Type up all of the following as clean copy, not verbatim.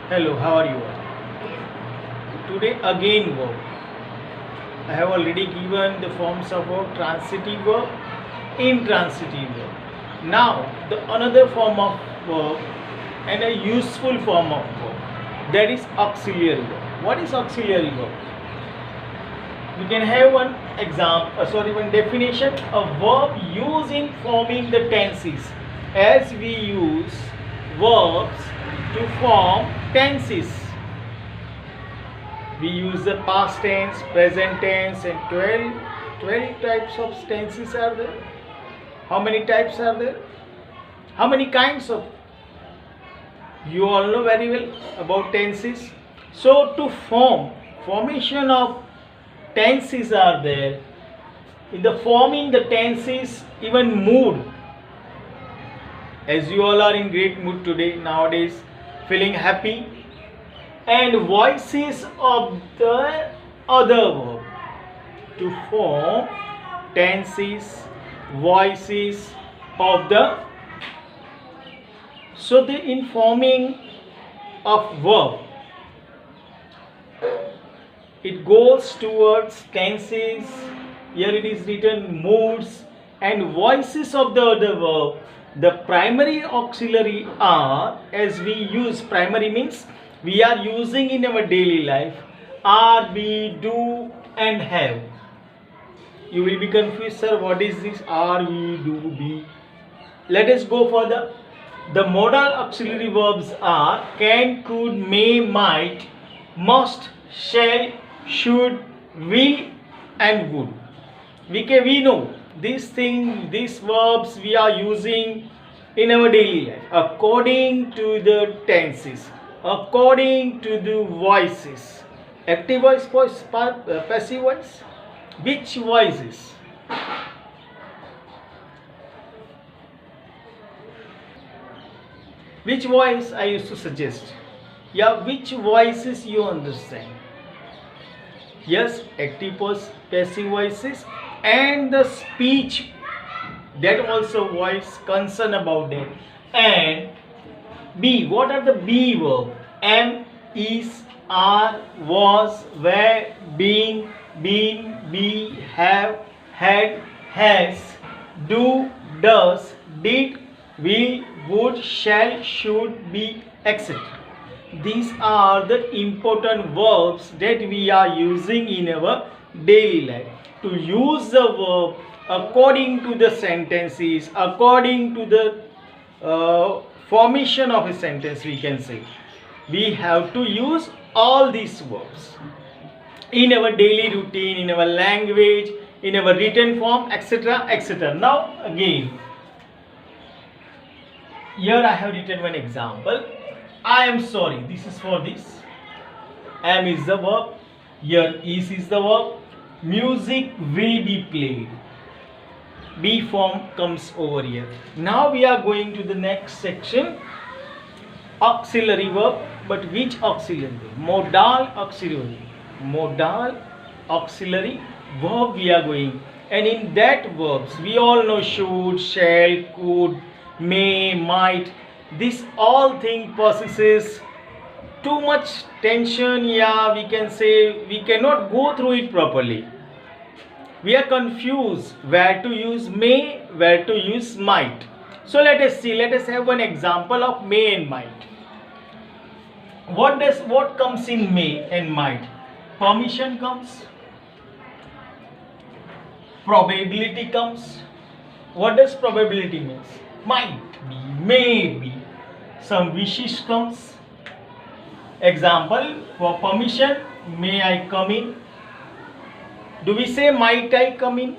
Hello, how are you all? Today again verb. I have already given the forms of verb: transitive verb, intransitive verb. Now the another form of verb and a useful form of verb, that is auxiliary verb. What is auxiliary verb? We can have one one definition: a verb used in forming the tenses, as we use verbs to form tenses. We use the past tense, present tense, and 12 types of tenses are there. How many types are there? How many kinds of? You all know very well about tenses. So to formation of tenses are there. In the forming the tenses, even mood. As you all are in great mood today, nowadays, feeling happy, and voices of the other verb to form tenses, voices of the. So the in forming of verb, it goes towards tenses. Here it is written moods and voices of the other verb. The primary auxiliary are, as we use, primary means we are using in our daily life, are, be, do and have. You will be confused, sir, what is this are, we, do, be? Let us go further. The modal auxiliary verbs are can, could, may, might, must, shall, should, will and would. We know these verbs we are using in our daily life according to the tenses, according to the voices. Active voice, passive voice. Which voices? Which voice I used to suggest? Yeah, which voices you understand? Yes, active passive voices and the speech, that also voice concern about that. And be, what are the be verb? Am, is, are, was, were, being, been, be, have, had, has, do, does, did, will, would, shall, should, be, etc. These are the important verbs that we are using in our daily life. To use the verb according to the sentences, according to the formation of a sentence, we can say we have to use all these verbs in our daily routine, in our language, in our written form, etc., etc. Now again, here I have written one example. I am sorry. This is for this. Am is the verb. Here is the verb. Music will be played. Be form comes over here. Now we are going to the next section. Auxiliary verb. But which auxiliary verb? Modal auxiliary. Modal auxiliary verb we are going. And in that verbs we all know should, shall, could, may, might. This all thing possesses too much tension. Yeah, we can say we cannot go through it properly. We are confused where to use may, where to use might. So let us see. Let us have one example of may and might. What comes in may and might? Permission comes. Probability comes. What does probability means? Might be, may be. Some wishes comes. Example, for permission, may I come in? Do we say might I come in?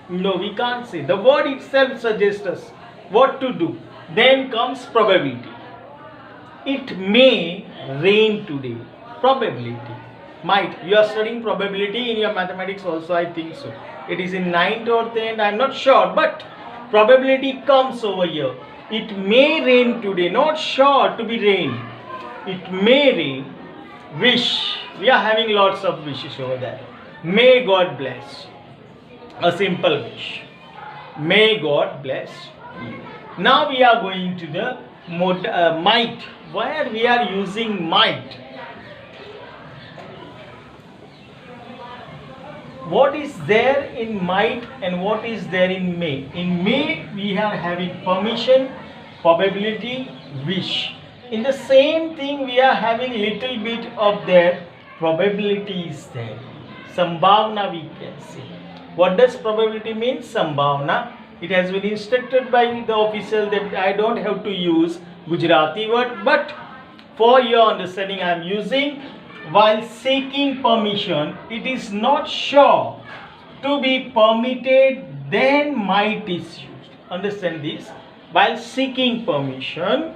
No, we can't say. The word itself suggests us what to do. Then comes probability. It may rain today. Probability. Might. You are studying probability in your mathematics also, I think so. It is in 9th or 10th, I am not sure, but probability comes over here. It may rain today, not sure to be rain. It may rain. Wish. We are having lots of wishes over there. May God bless you. A simple wish. May God bless you. Now we are going to the might. Where we are using might? What is there in might and what is there in may? In may we are having permission, probability, wish. In the same thing we are having little bit of their probability is there. Sambhavna we can say. What does probability mean? Sambhavna. It has been instructed by the official that I don't have to use Gujarati word, but for your understanding I am using. While seeking permission, it is not sure to be permitted, then might is used. Understand this? While seeking permission,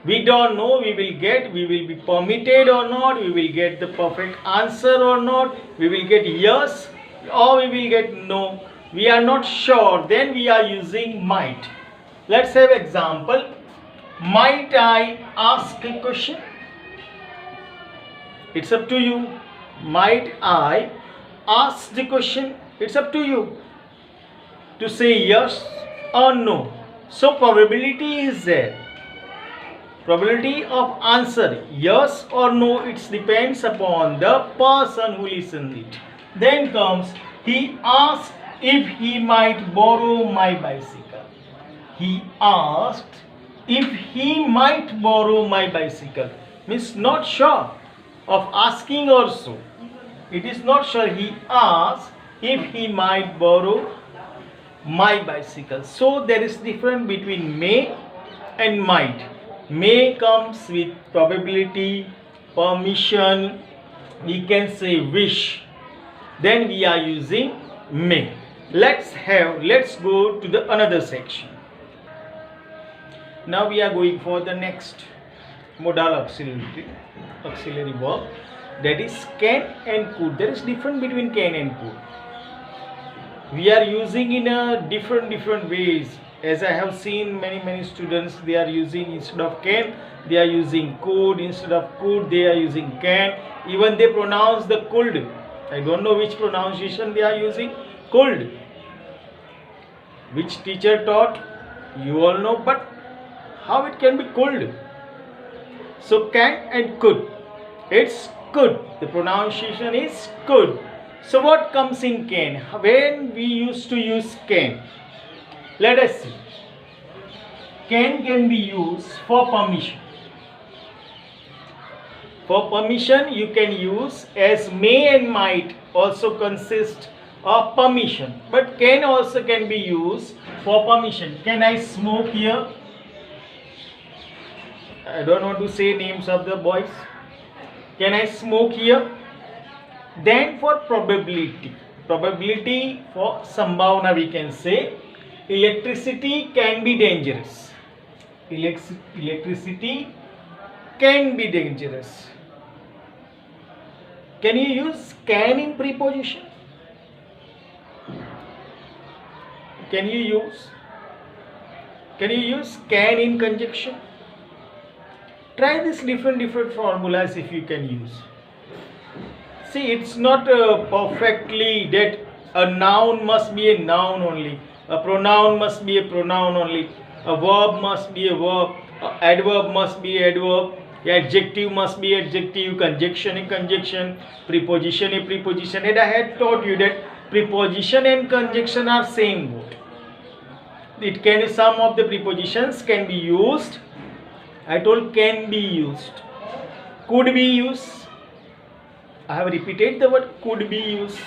we don't know we will be permitted or not, we will get the perfect answer or not, we will get yes or we will get no. We are not sure, then we are using might. Let's have example. Might I ask a question? It's up to you. Might I ask the question? It's up to you to say yes or no. So probability is there. Probability of answer yes or no, it depends upon the person who listens it. Then comes, he asked if he might borrow my bicycle. He asked if he might borrow my bicycle. Means not sure of asking also. It is not sure. He asked if he might borrow my bicycle. So there is difference between may and might. May comes with probability, permission, we can say wish. Then we are using may. Let's go to the another section. Now we are going for the next modal auxiliary verb, that is can and could. There is difference between can and could. We are using in a different ways. As I have seen many students, they are using instead of can, they are using could, instead of could, they are using can. Even they pronounce the could. I don't know which pronunciation they are using. Could. Which teacher taught? You all know, but how it can be could? So can and could. It's could. The pronunciation is could. So what comes in can? When we used to use can? Let us see. Can be used for permission. For permission you can use, as may and might also consist of permission. But can also can be used for permission. Can I smoke here? I don't want to say names of the boys. Can I smoke here? Then for probability for sambhavna we can say, electricity can be dangerous. Electricity can be dangerous. Can you use can in preposition? Can you use can in conjunction? Try this different formulas if you can use. See, it's not perfectly that a noun must be a noun only, a pronoun must be a pronoun only, a verb must be a verb, a adverb must be adverb, adjective must be adjective, conjunction a conjunction, preposition a preposition. And I had taught you that preposition and conjunction are same word. It can, some of the prepositions can be used. I told can be used, could be used. I have repeated the word could be used.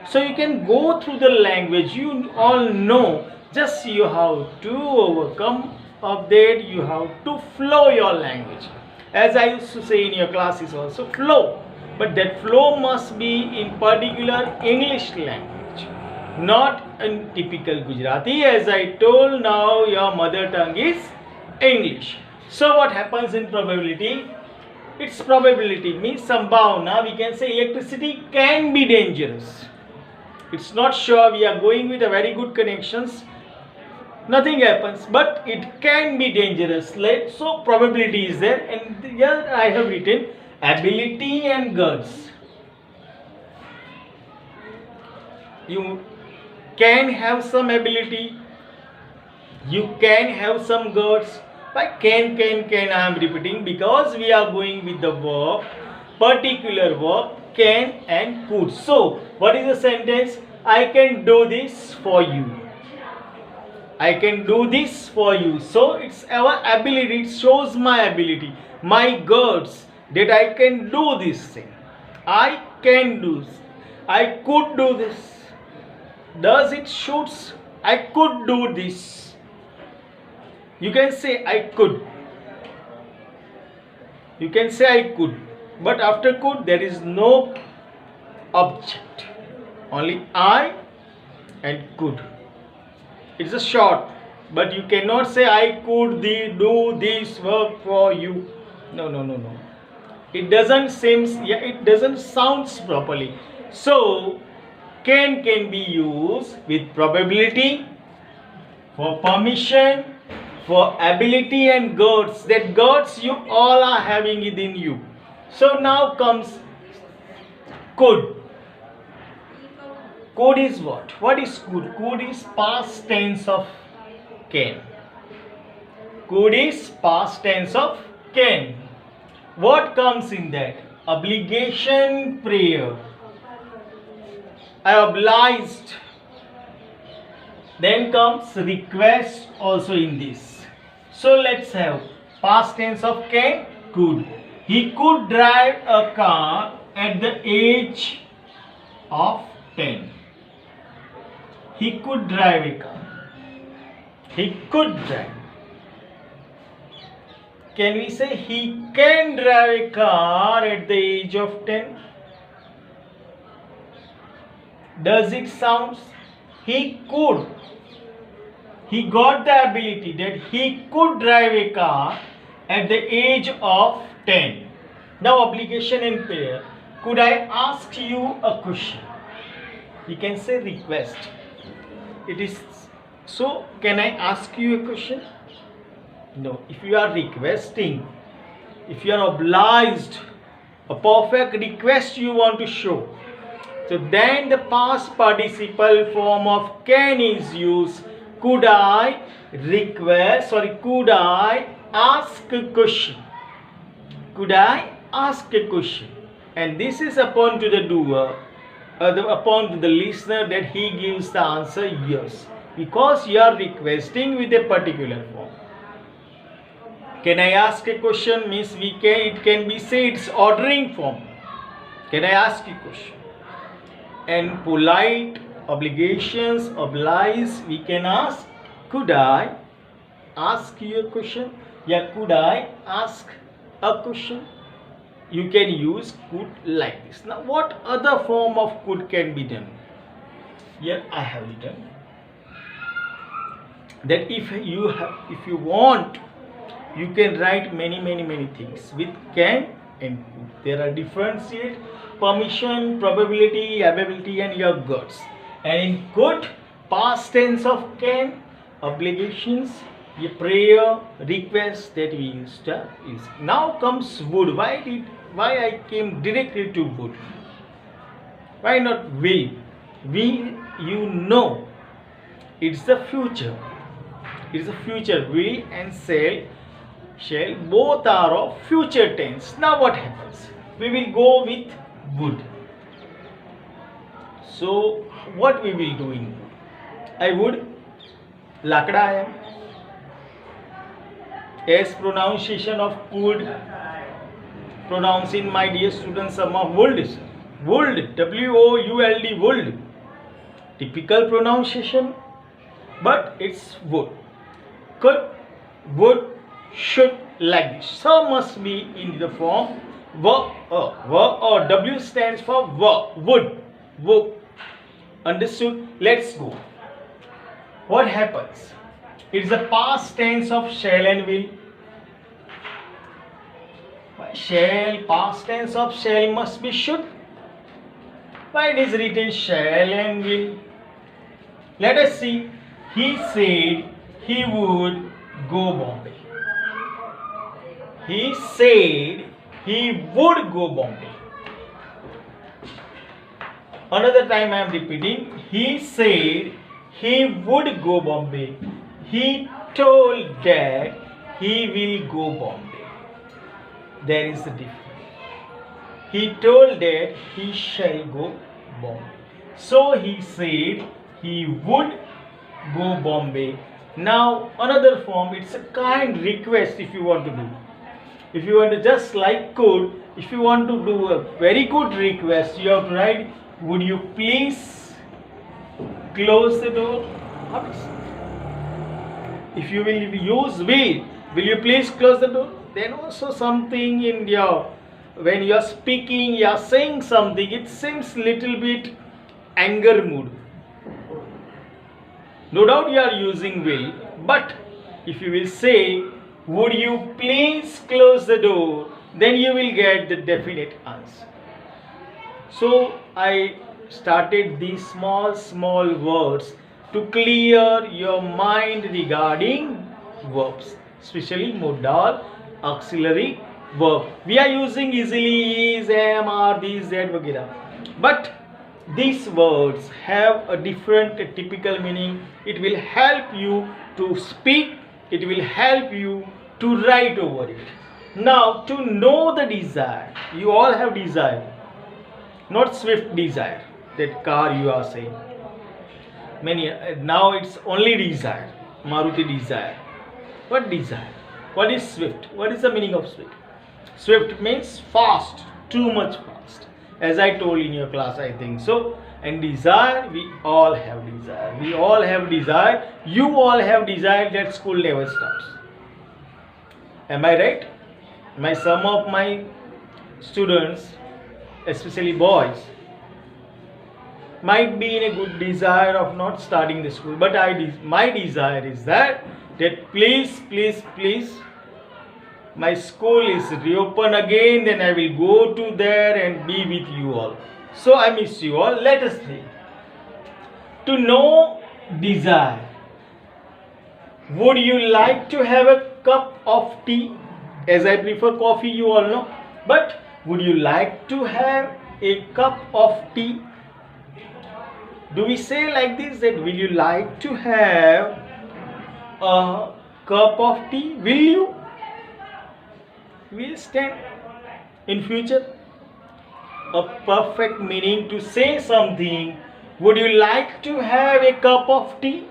So you can go through the language. You all know. Just you have to overcome of that. You have to flow your language. As I used to say in your classes also, flow. But that flow must be in particular English language, not in typical Gujarati. As I told, now your mother tongue is English. So what happens in probability? Its probability means sambhavna. We can say electricity can be dangerous. It's not sure. We are going with a very good connections. Nothing happens, but it can be dangerous. So probability is there, and here I have written ability and guts. You can have some ability. You can have some guts. Why can I am repeating? Because we are going with the verb, particular verb, can and could. So, what is the sentence? I can do this for you. I can do this for you. So, it's our ability. It shows my ability, my guts, that I can do this thing. I can do this. I could do this. Does it shows I could do this? You can say I could. You can say I could. But after could there is no object. Only I and could. It's a short. But you cannot say I could do this work for you. No. It doesn't sounds properly. So can be used with probability, for permission, for ability and guts. That guts you all are having it in you. So now comes could. Could is what? What is could? Could is past tense of can. Could is past tense of can. What comes in that? Obligation, prayer. I obliged. Then comes request also in this. So let's have past tense of can, could. He could drive a car at the age of 10. He could drive a car. He could drive. Can we say he can drive a car at the age of 10? Does it sound? He could. He got the ability that he could drive a car at the age of 10. Now obligation and prayer. Could I ask you a question? You can say request. It is so. Can I ask you a question? No. If you are requesting, if you are obliged, a perfect request you want to show. So then the past participle form of can is used. Could I request, could I ask a question? Could I ask a question? And this is upon to the doer, upon to the listener that he gives the answer yes. Because you are requesting with a particular form. Can I ask a question means it can be said it's ordering form. Can I ask you a question? And polite obligations, oblige, we can ask, could I ask you a question? Yeah, could I ask a question? You can use could like this. Now, what other form of could can be done? Here I have written that if you want, you can write many things with can and could. There are differentiate permission, probability, ability, and your guts. And in could, past tense of can, obligations, a prayer, request that we used to use. Now comes would. Why I came directly to would? Why not will? Will, you know, it's the future. It's the future. Will and shall both are of future tense. Now what happens? We will go with would. So what we will do in would? I would lakda I am. As pronunciation of could, pronouncing my dear students some of would. Would, W-O-U-L-D, would. Typical pronunciation, but it's would. Could, would, should, like this. So must be in the form were or W stands for would. Understood? Let's go. What happens? It's the past tense of shall and will. Shall, past tense of shall must be should. Why it is written shall and will? Let us see. He said he would go Bombay. He said he would go Bombay. Another time I am repeating. He said he would go Bombay. He told that he will go Bombay. There is a difference. He told that he shall go Bombay. So he said he would go Bombay. Now another form, it's a kind request if you want to do. If you want to just like could, if you want to do a very good request, you have to write, would you please close the door? If you will use will you please close the door? Then also something in your, when you are speaking, you are saying something, it seems little bit anger mood. No doubt you are using will, but if you will say, would you please close the door, then you will get the definite answer. So I started these small words to clear your mind regarding verbs, especially modal auxiliary verb. We are using easily is, am, are, these, that, वगैरह. But these words have a different typical meaning. It will help you to speak. It will help you to write over it. Now, to know the desire, you all have desire, not swift desire, that car you are saying. Many now it's only desire, Maruti desire. What desire? What is swift? What is the meaning of swift? Swift means fast, too much fast. As I told in your class, I think so. And desire, we all have desire. We all have desire. You all have desire that school never starts. Am I right? Some of my students, especially boys, might be in a good desire of not starting the school, but my desire is that please, my school is reopen again, then I will go to there and be with you all. So I miss you all. Let us see. To know desire. Would you like to have a cup of tea? As I prefer coffee, you all know. But would you like to have a cup of tea? Do we say like this, that will you like to have a cup of tea? Will you? Will stand in future. A perfect meaning to say something. Would you like to have a cup of tea?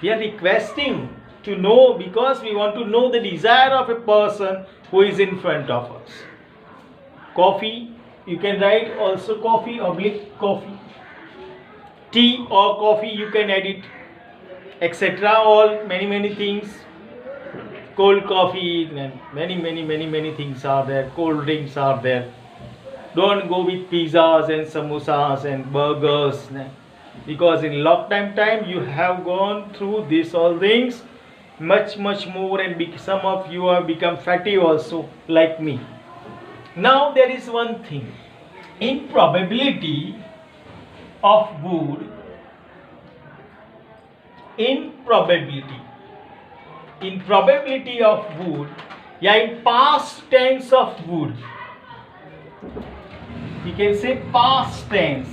We are requesting to know, because we want to know the desire of a person who is in front of us. Coffee, you can write also coffee, oblique coffee. Tea or coffee, you can add it, etc. All many things. Cold coffee, and many things are there. Cold drinks are there. Don't go with pizzas and samosas and burgers, because in lockdown time you have gone through this all things much more, and some of you have become fatty also like me. Now there is one thing. In probability of would, in probability of would, yeah, in past tense of would, you can say past tense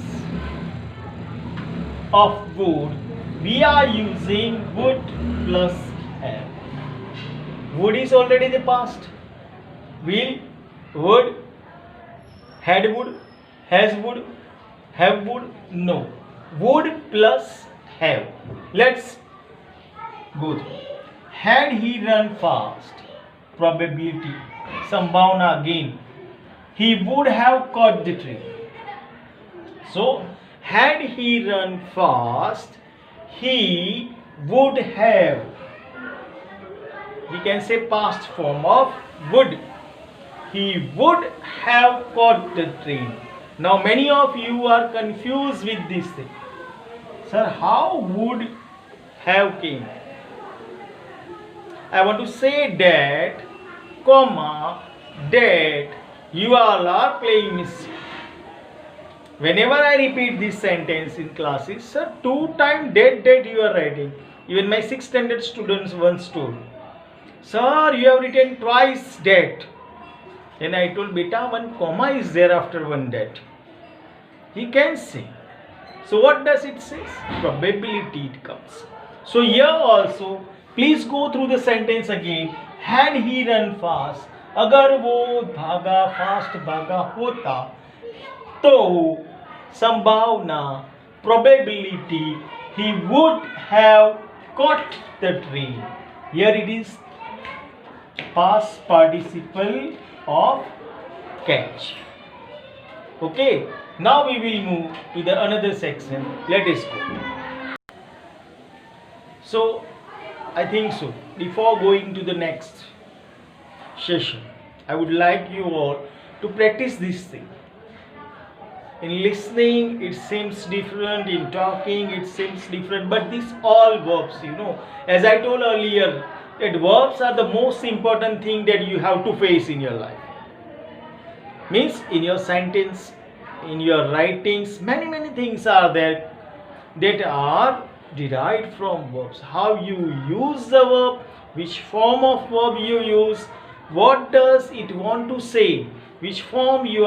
of would, we are using would plus have. Would is already the past. Will, would, had would, has would, have would, no. Would plus have. Let's go through. Had he run fast, probability, Sambhavana again, he would have caught the train. So, had he run fast, he would have. We can say past form of would. He would have caught the train. Now, many of you are confused with this thing. Sir, how would have came? I want to say that, comma, that you all are playing mischief. Whenever I repeat this sentence in classes, sir, 2 times that you are writing. Even my 6th standard students once told, sir, you have written twice that. Then I told, beta, 1 comma is there after 1 that. He can say. So what does it say? Probability it comes. So here also please go through the sentence again. Had he run fast, अगर वो भागा, fast भागा होता, तो संभावना, probability, he would have caught the tree. Here it is past participle of catch. Okay, now we will move to the another section. Let us go. So I think so, before going to the next session, I would like you all to practice this thing. In listening it seems different, in talking it seems different, but these all verbs, as I told earlier, that verbs are the most important thing that you have to face in your life. Means in your sentence, in your writings, many things are there that are derived from verbs. How you use the verb, which form of verb you use, what does it want to say, which form you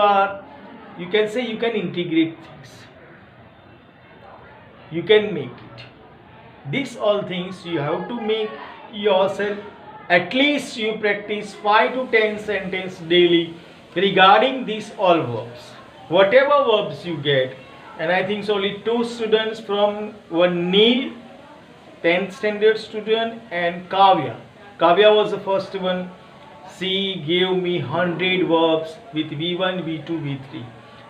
can say, you can integrate things, you can make it. These all things you have to make yourself. At least you practice 5 to 10 sentences daily regarding these all verbs. Whatever verbs you get, and I think so only 2 students from one Neil, 10th standard student, and Kavya. Kavya was the first one. She gave me 100 verbs with V1, V2, V3.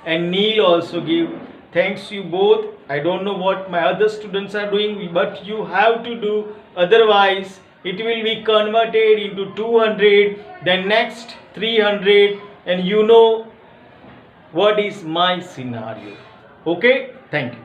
And Neil also gave. Thanks you both. I don't know what my other students are doing, but you have to do. Otherwise, it will be converted into 200, then next 300, and you know what is my scenario. Okay? Thank you.